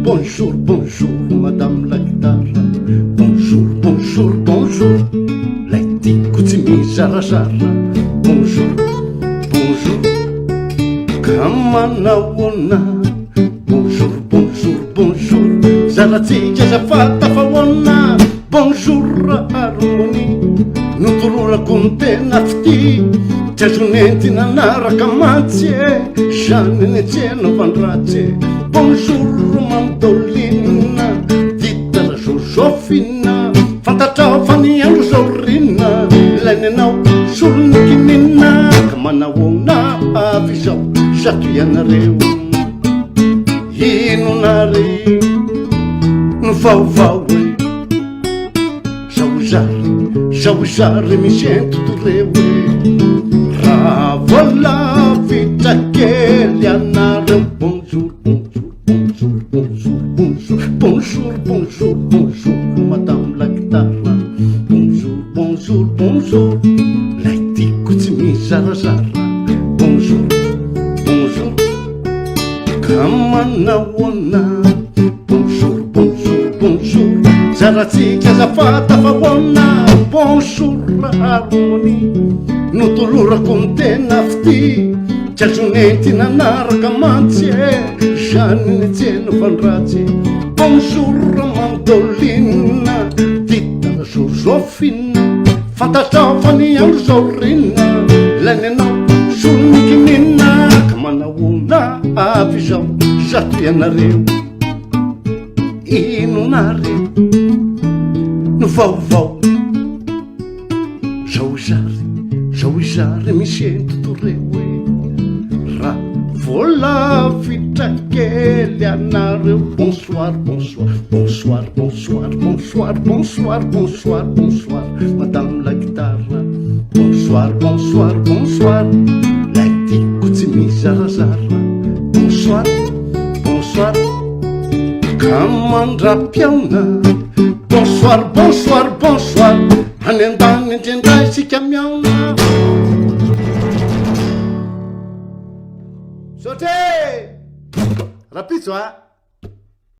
Bonjour, bonjour, madame la guitarra. Bonjour, bonjour, bonjour. Lei tico tsy mizarazara. Bonjour, bonjour. Kamanahoana. Bonjour, bonjour, bonjour. Zaratsika zafata fa hoana. Bonjour, harmonie. Notolorako ny tena fity. Tsy azo nentina anaraka mantsy e. Zaniny antsena vandratsy. Bonjour mandolina, vitara Josefina, fantatra fa ny andro zao rina, ilainanao solony kinina, ka manahoana avy zao, zato ianareo. Ino nare, no vaovao e, zao zary misento toreo e, raha vola vitra kely anareo. Bonjour, bonjour, bonjour, bonjour, madame la guitarra. Bonjour, bonjour, bonjour. Lei tico tsy mizarazara. Bonjour, bonjour. Kamanahoana. Bonjour, bonjour, bonjour. Zaratsika zafata fa hoana. Bonjour, harmonie. Notolorako ny tena fity. Tsy azo nentina anaraka mantsy e. Zaniny antsena vandratsy. Bonjour mandolina, vitara Josefina, fantatra fa ny andro zao rina, ilainanao solony kinina, ka manahoana avy zao, zato ianareo. Ino nareo, no vaovao, zao zary misento toreo e, raha vola vitra kely anareo. Bonsoir, bonsoir, bonsoir, bonsoir, bonsoir, bonsoir, bonsoir, bonsoir, madame la guitarra. Bonsoir, bonsoir, bonsoir. Lei tico tsy mizarazara. Bonsoir, bonsoir. Kamandrapiaona. Bonsoir, bonsoir, bonsoir. Any an-dany indrindra isika miaona. Sauté! Rapide, toi!